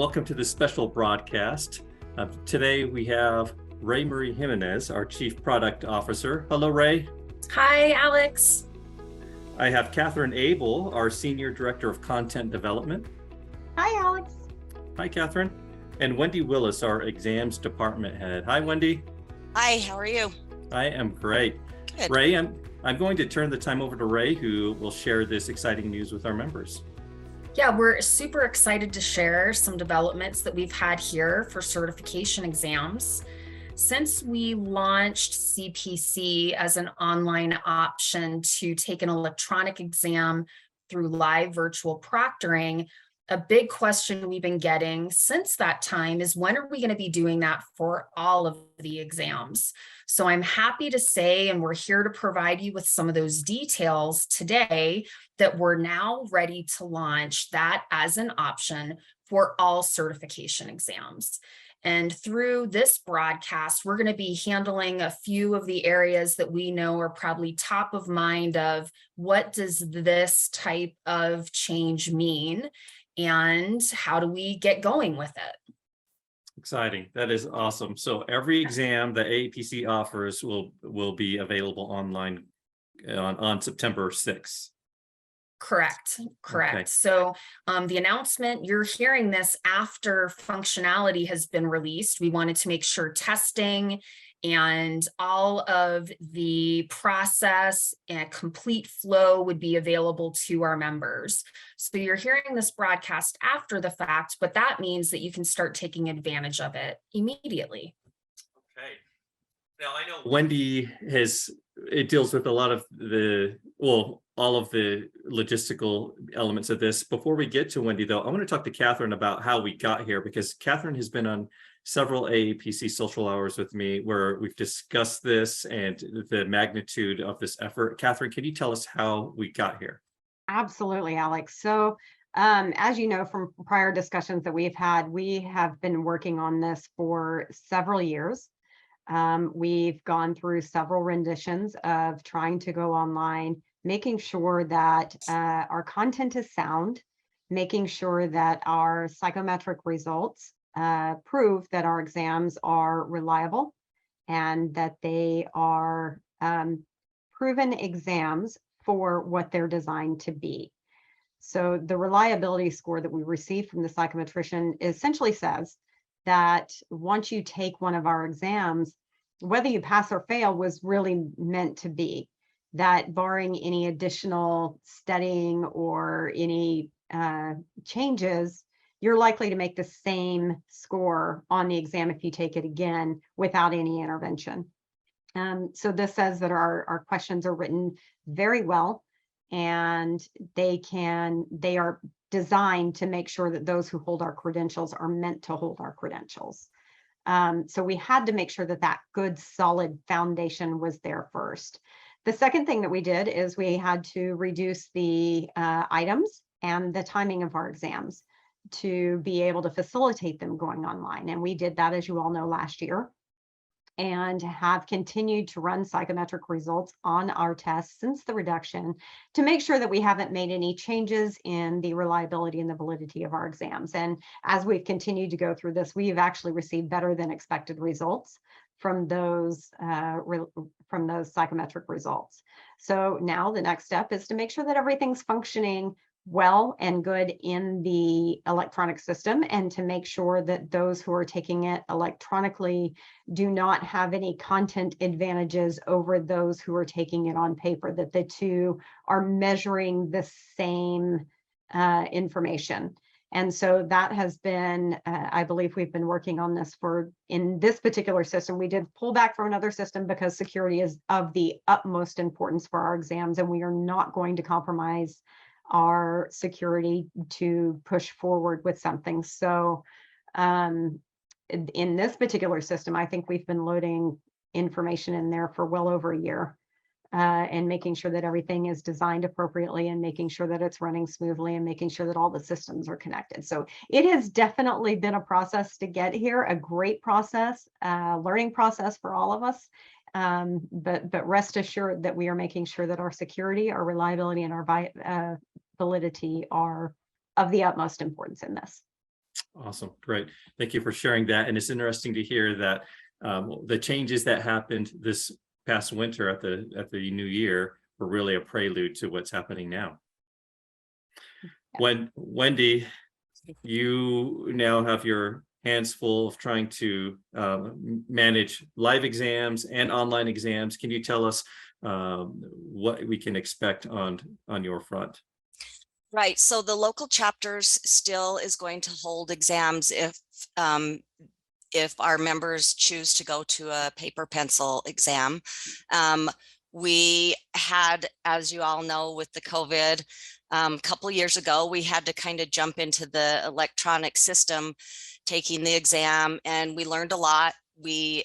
welcome to this special broadcast. Today we have Ray Marie Jimenez, our Chief Product Officer. Hello, Ray. Hi, Alex. I have Catherine Abel, our Senior Director of Content Development. Hi, Alex. Hi, Catherine. And Wendy Willis, our Exams Department Head. Hi, Wendy. Hi, how are you? I am great. Good. Ray, I'm going to turn the time over to Ray, who will share this exciting news with our members. Yeah, we're super excited to share some developments that we've had here for certification exams. Since we launched CPC as an online option to take an electronic exam through live virtual proctoring, a big question we've been getting since that time is, when are we going to be doing that for all of the exams? So I'm happy to say, and we're here to provide you with some of those details today, that we're now ready to launch that as an option for all certification exams. And through this broadcast, we're going to be handling a few of the areas that we know are probably top of mind of what does this type of change mean and how do we get going with it? Exciting. That is awesome. So every exam that AAPC offers will be available online on September 6th. Correct. Okay. So the announcement, you're hearing this after functionality has been released. We wanted to make sure testing and all of the process and complete flow would be available to our members. So you're hearing this broadcast after the fact, but that means that you can start taking advantage of it immediately. Okay. Now I know Wendy it deals with a lot of all of the logistical elements of this. Before we get to Wendy, though, I want to talk to Catherine about how we got here, because Catherine has been on several AAPC social hours with me where we've discussed this and the magnitude of this effort. Catherine, can you tell us how we got here? Absolutely, Alex. So as you know from prior discussions that we have been working on this for several years. We've gone through several renditions of trying to go online, making sure that our content is sound, making sure that our psychometric results prove that our exams are reliable and that they are proven exams for what they're designed to be. So the reliability score that we receive from the psychometrician essentially says that once you take one of our exams, whether you pass or fail was really meant to be, that barring any additional studying or any changes, you're likely to make the same score on the exam if you take it again without any intervention. So this says that our questions are written very well, and they are designed to make sure that those who hold our credentials are meant to hold our credentials. So we had to make sure that that good, solid foundation was there first. The second thing that we did is we had to reduce the items and the timing of our exams to be able to facilitate them going online. And we did that, as you all know, last year, and have continued to run psychometric results on our tests since the reduction to make sure that we haven't made any changes in the reliability and the validity of our exams. And as we've continued to go through this, we've actually received better than expected results from those psychometric results. So now the next step is to make sure that everything's functioning well and good in the electronic system, and to make sure that those who are taking it electronically do not have any content advantages over those who are taking it on paper, that the two are measuring the same information. And so that has been, I believe we've been working on this in this particular system. We did pull back from another system because security is of the utmost importance for our exams, and we are not going to compromise our security to push forward with something. So in this particular system, I think we've been loading information in there for well over a year, and making sure that everything is designed appropriately, and making sure that it's running smoothly, and making sure that all the systems are connected. So it has definitely been a process to get here, a great process, learning process for all of us. But rest assured that we are making sure that our security, our reliability, and our validity are of the utmost importance in this. Awesome. Great. Thank you for sharing that. And it's interesting to hear that the changes that happened this past winter at the new year were really a prelude to what's happening now. When Wendy, you now have your hands full of trying to manage live exams and online exams. Can you tell us what we can expect on your front? Right. So the local chapters still is going to hold exams if our members choose to go to a paper pencil exam. We had, as you all know, with the COVID, a couple of years ago, we had to kind of jump into the electronic system, taking the exam, and we learned a lot. We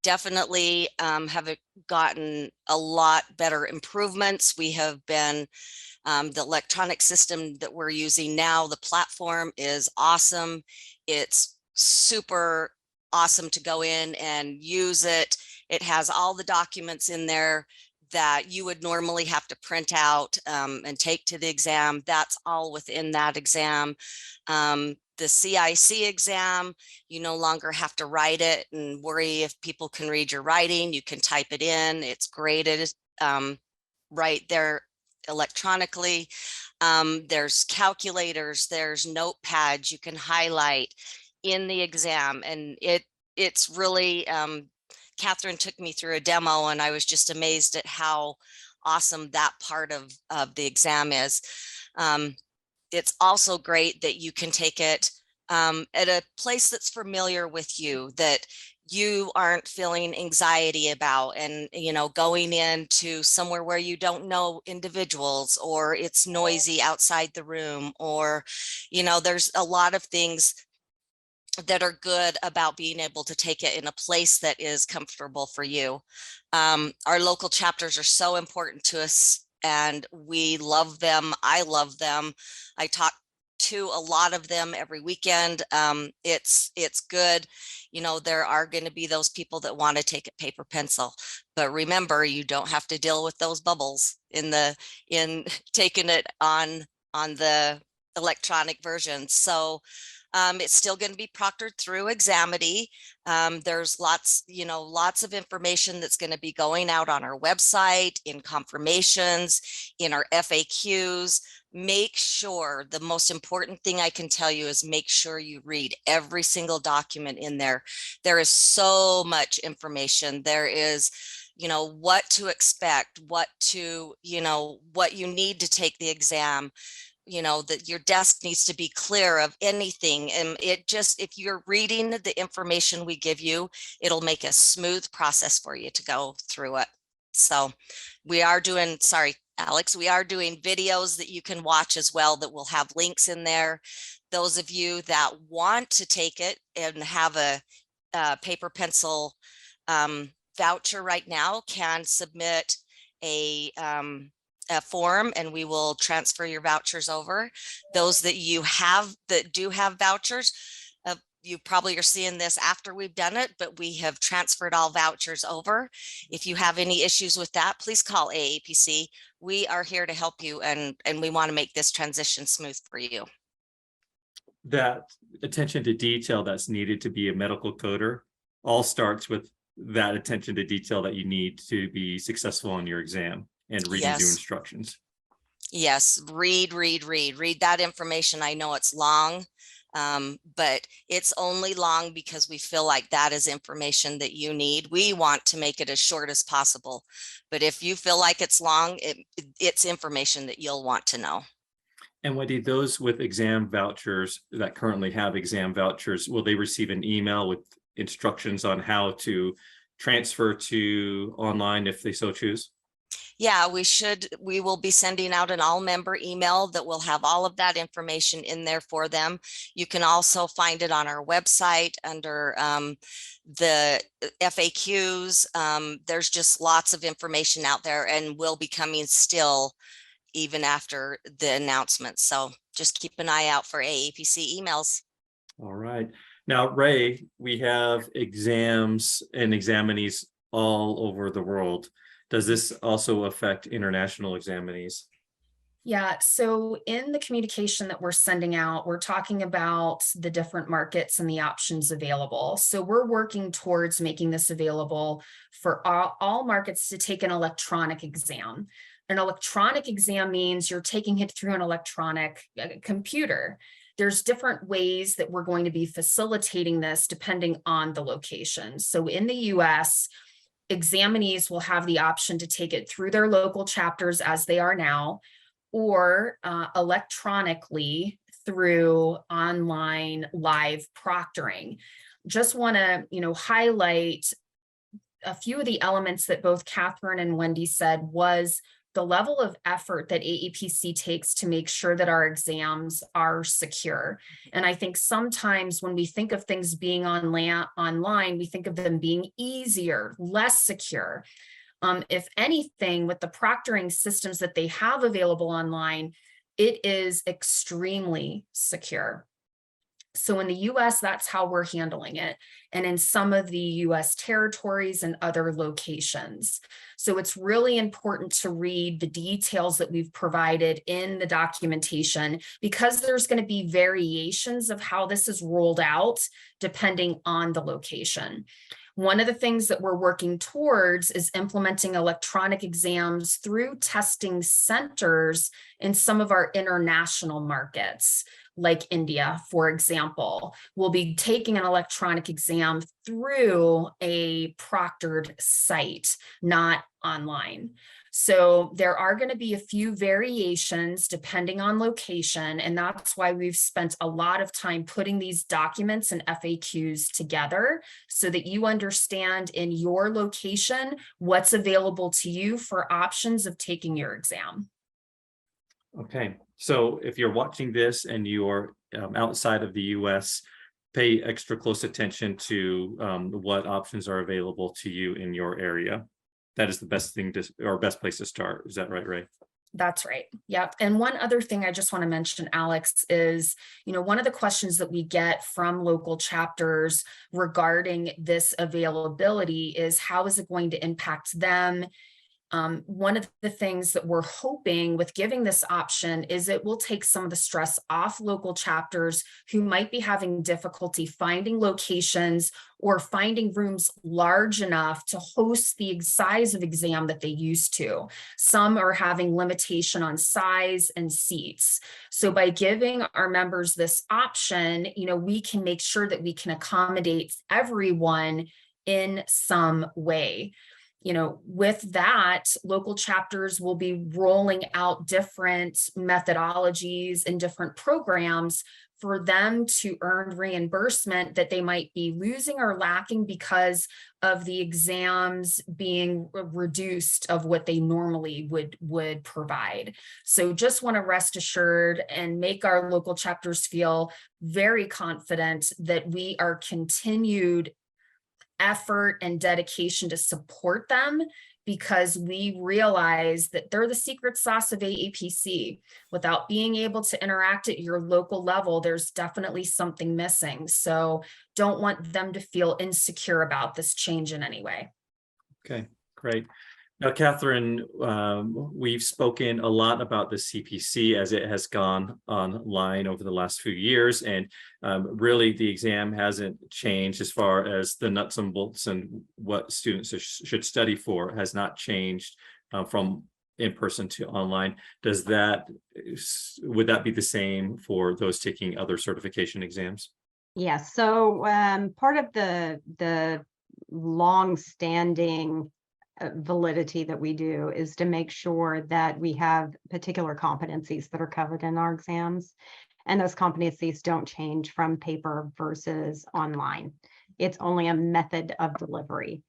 definitely have gotten a lot better improvements. We have been the electronic system that we're using now, the platform is awesome. It's super awesome to go in and use it. It has all the documents in there that you would normally have to print out and take to the exam. That's all within that exam. The CIC exam, you no longer have to write it and worry if people can read your writing. You can type it in. It's graded right there electronically. There's calculators, there's notepads you can highlight in the exam, and it's really Catherine took me through a demo and I was just amazed at how awesome that part of the exam is. It's also great that you can take it at a place that's familiar with you, that you aren't feeling anxiety about, and going into somewhere where you don't know individuals, or it's noisy outside the room, or there's a lot of things that are good about being able to take it in a place that is comfortable for you. Our local chapters are so important to us and we love them. I love them. I talk to a lot of them every weekend. It's good. There are going to be those people that want to take it paper pencil, but remember, you don't have to deal with those bubbles in taking it on the electronic version. So it's still going to be proctored through Examity. There's lots of information that's going to be going out on our website, in confirmations, in our FAQs. Make sure, the most important thing I can tell you is make sure you read every single document in there. There is so much information. There is, what to expect, what you need to take the exam. That your desk needs to be clear of anything. And if you're reading the information we give you, it'll make a smooth process for you to go through it. So we are doing, sorry, Alex, we are doing videos that you can watch as well that will have links in there. Those of you that want to take it and have a paper pencil voucher right now can submit a form and we will transfer your vouchers over. Those that do have vouchers, you probably are seeing this after we've done it, but we have transferred all vouchers over. If you have any issues with that, please call AAPC. We are here to help you, and we want to make this transition smooth for you. That attention to detail that's needed to be a medical coder all starts with that attention to detail that you need to be successful on your exam and reading your instructions. Yes, read that information. I know it's long, but it's only long because we feel like that is information that you need. We want to make it as short as possible, but if you feel like it's long, it's information that you'll want to know. And Wendy, those with exam vouchers that currently have exam vouchers, will they receive an email with instructions on how to transfer to online if they so choose? Yeah, we will be sending out an all member email that will have all of that information in there for them. You can also find it on our website under the FAQs. There's just lots of information out there and will be coming still even after the announcement. So just keep an eye out for AAPC emails. All right. Now, Ray, we have exams and examinees all over the world. Does this also affect international examinees? Yeah, so in the communication that we're sending out, we're talking about the different markets and the options available. So we're working towards making this available for all markets to take an electronic exam. An electronic exam means you're taking it through an electronic computer. There's different ways that we're going to be facilitating this depending on the location. So in the US, examinees will have the option to take it through their local chapters as they are now, or electronically through online live proctoring. Just want to, highlight a few of the elements that both Catherine and Wendy said was the level of effort that AAPC takes to make sure that our exams are secure. And I think sometimes when we think of things being online, we think of them being easier, less secure. If anything, with the proctoring systems that they have available online, it is extremely secure. So in the US, that's how we're handling it. And in some of the US territories and other locations. So it's really important to read the details that we've provided in the documentation, because there's going to be variations of how this is rolled out depending on the location. One of the things that we're working towards is implementing electronic exams through testing centers in some of our international markets, like India, for example. We'll be taking an electronic exam through a proctored site, not online. So there are going to be a few variations depending on location, and that's why we've spent a lot of time putting these documents and FAQs together so that you understand in your location what's available to you for options of taking your exam. Okay, so if you're watching this and you're outside of the US, pay extra close attention to what options are available to you in your area. That is the best thing to, or best place to start. Is that right, Ray? That's right. Yep. And one other thing I just want to mention, Alex, is, one of the questions that we get from local chapters regarding this availability is how is it going to impact them? One of the things that we're hoping with giving this option is it will take some of the stress off local chapters who might be having difficulty finding locations or finding rooms large enough to host the size of exam that they used to. Some are having limitation on size and seats. So by giving our members this option, we can make sure that we can accommodate everyone in some way. With that, local chapters will be rolling out different methodologies and different programs for them to earn reimbursement that they might be losing or lacking because of the exams being reduced of what they normally would provide. So just want to rest assured and make our local chapters feel very confident that we are continued effort and dedication to support them, because we realize that they're the secret sauce of AAPC. Without being able to interact at your local level, there's definitely something missing. So don't want them to feel insecure about this change in any way. Okay, great. Now, Catherine, we've spoken a lot about the CPC as it has gone online over the last few years, and really the exam hasn't changed as far as the nuts and bolts and what students should study for has not changed from in-person to online. Would that be the same for those taking other certification exams? Yes. So part of the long-standing validity that we do is to make sure that we have particular competencies that are covered in our exams, and those competencies don't change from paper versus online. It's only a method of delivery.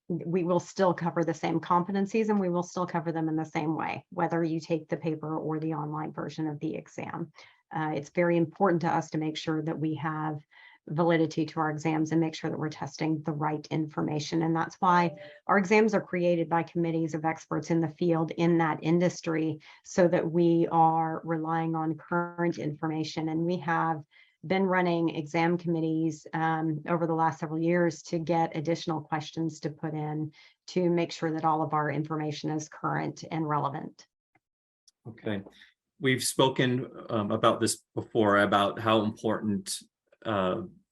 We will still cover the same competencies, and we will still cover them in the same way, whether you take the paper or the online version of the exam. It's very important to us to make sure that we have validity to our exams and make sure that we're testing the right information. And that's why our exams are created by committees of experts in the field in that industry, so that we are relying on current information. And we have been running exam committees over the last several years to get additional questions to put in to make sure that all of our information is current and relevant. Okay. We've spoken about this before, about how important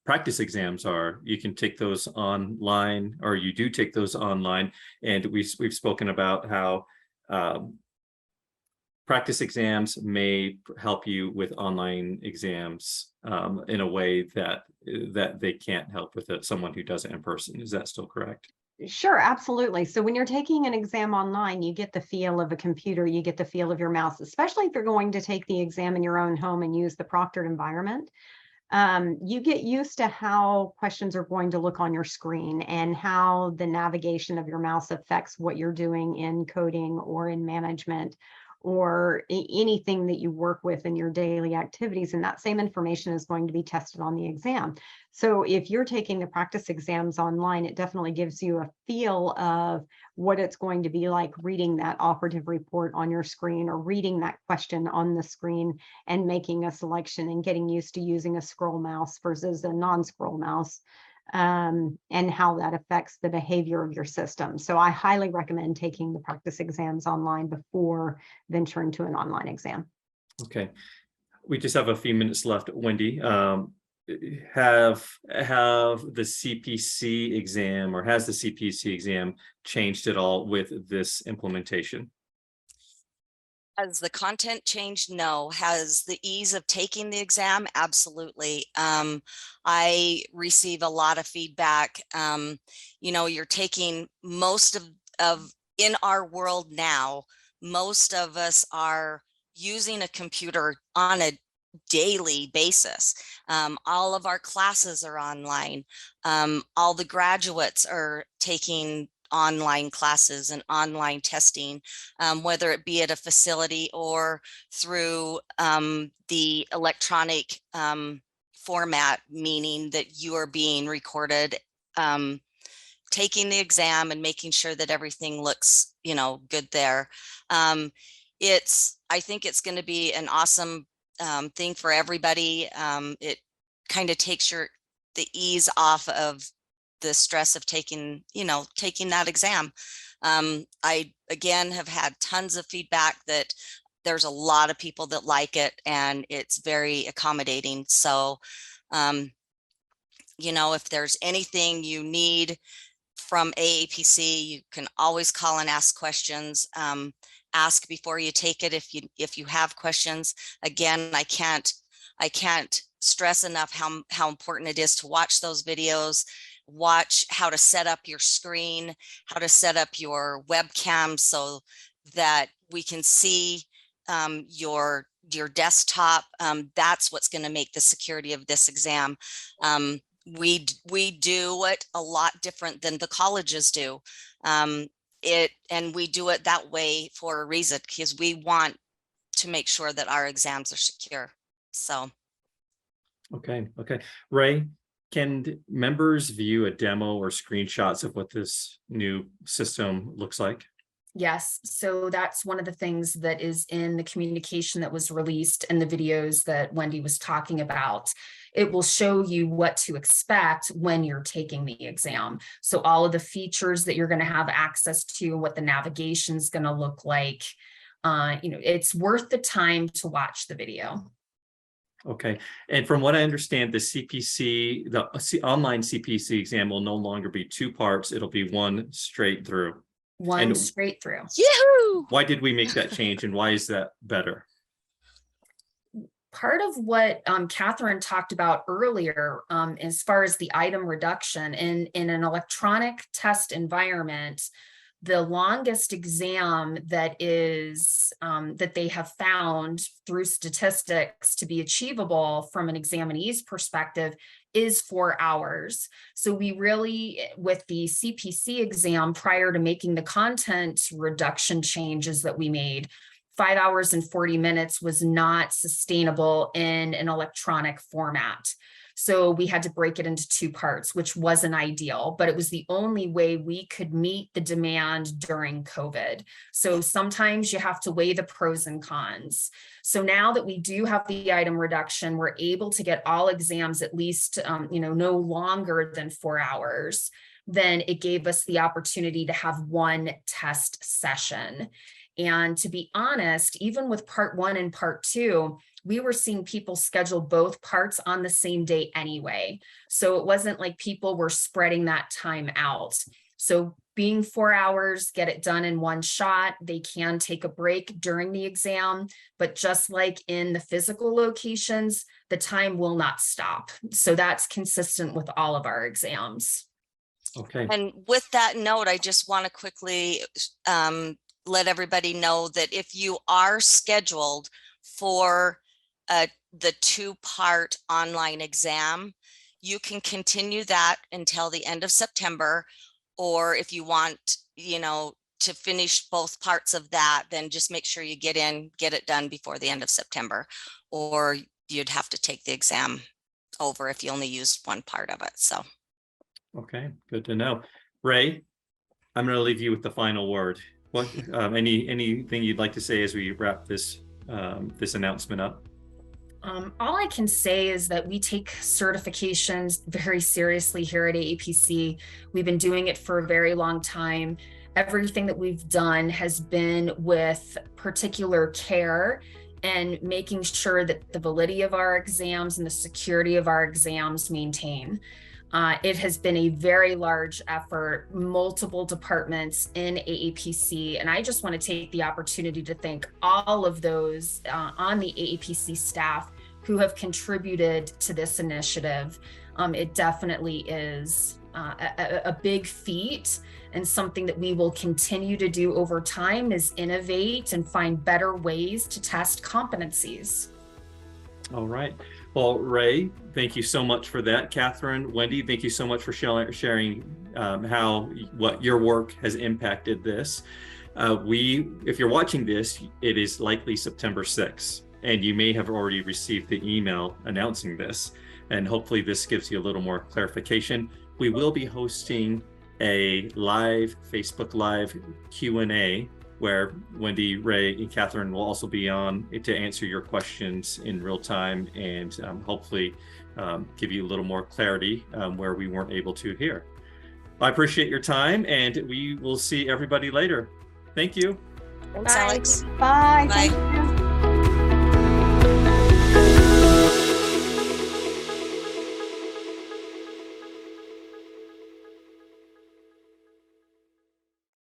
practice exams are. You can take those online, or you do take those online, and we've spoken about how practice exams may help you with online exams in a way that they can't help with someone who does it in person. Is that still correct? Sure, absolutely. So when you're taking an exam online, you get the feel of a computer, you get the feel of your mouse, especially if you're going to take the exam in your own home and use the proctored environment. You get used to how questions are going to look on your screen and how the navigation of your mouse affects what you're doing in coding or in management or anything that you work with in your daily activities. And that same information is going to be tested on the exam. So if you're taking the practice exams online, it definitely gives you a feel of what it's going to be like reading that operative report on your screen or reading that question on the screen and making a selection and getting used to using a scroll mouse versus a non-scroll mouse, and how that affects the behavior of your system. So I highly recommend taking the practice exams online before venturing to an online exam. Okay. We just have a few minutes left. Wendy, have the CPC exam, or has the CPC exam changed at all with this implementation? Has the content changed? No. Has the ease of taking the exam? Absolutely. I receive a lot of feedback. You're taking most of in our world now, most of us are using a computer on a daily basis. All of our classes are online. All the graduates are taking online classes and online testing, whether it be at a facility or through the electronic format, meaning that you are being recorded, taking the exam and making sure that everything looks, good there. I think it's going to be an awesome thing for everybody. It kind of takes the ease off of the stress of taking that exam. I, again, have had tons of feedback that there's a lot of people that like it and it's very accommodating. So, if there's anything you need from AAPC, you can always call and ask questions. Ask before you take it if you have questions. Again, I can't stress enough how important it is to watch those videos, watch how to set up your screen, how to set up your webcam so that we can see your desktop. That's what's going to make the security of this exam. We do it a lot different than the colleges do. And we do it that way for a reason, because we want to make sure that our exams are secure. So. Okay. Ray, can members view a demo or screenshots of what this new system looks like? Yes, so that's one of the things that is in the communication that was released in the videos that Wendy was talking about. It will show you what to expect when you're taking the exam. So all of the features that you're going to have access to, what the navigation is going to look like, it's worth the time to watch the video. Okay, and from what I understand, the online CPC exam will no longer be two parts. It'll be one straight through. One straight through. Yahoo! Why did we make that change, and why is that better? Part of what Catherine talked about earlier, as far as the item reduction in an electronic test environment, the longest exam that they have found through statistics to be achievable from an examinee's perspective is 4 hours. So we really, with the CPC exam, prior to making the content reduction changes that we made, 5 hours and 40 minutes was not sustainable in an electronic format. So we had to break it into 2 parts, which wasn't ideal, but it was the only way we could meet the demand during COVID. So sometimes you have to weigh the pros and cons. So now that we do have the item reduction, we're able to get all exams at least, no longer than 4 hours. Then it gave us the opportunity to have one test session. And to be honest, even with part 1 and part 2, we were seeing people schedule both parts on the same day anyway. So it wasn't like people were spreading that time out. So being 4 hours, get it done in one shot. They can take a break during the exam, but just like in the physical locations, the time will not stop. So that's consistent with all of our exams. Okay. And with that note, I just want to quickly let everybody know that if you are scheduled for the 2-part online exam, you can continue that until the end of September. Or if you want, to finish both parts of that, then just make sure you get it done before the end of September, or you'd have to take the exam over if you only used one part of it. So. Okay, good to know. Ray, I'm going to leave you with the final word. What anything you'd like to say as we wrap this this announcement up? All I can say is that we take certifications very seriously here at AAPC. We've been doing it for a very long time. Everything that we've done has been with particular care and making sure that the validity of our exams and the security of our exams maintain. It has been a very large effort, multiple departments in AAPC, and I just want to take the opportunity to thank all of those on the AAPC staff who have contributed to this initiative. It definitely is a big feat, and something that we will continue to do over time is innovate and find better ways to test competencies. All right. Well, Ray, thank you so much for that. Catherine, Wendy, thank you so much for sharing what your work has impacted this. If you're watching this, it is likely September 6th, and you may have already received the email announcing this, and hopefully this gives you a little more clarification. We will be hosting a live Facebook Live Q&A where Wendy, Ray, and Catherine will also be on to answer your questions in real time and hopefully give you a little more clarity where we weren't able to here. I appreciate your time, and we will see everybody later. Thank you. Thanks, Alex. Bye. Bye. Thank you.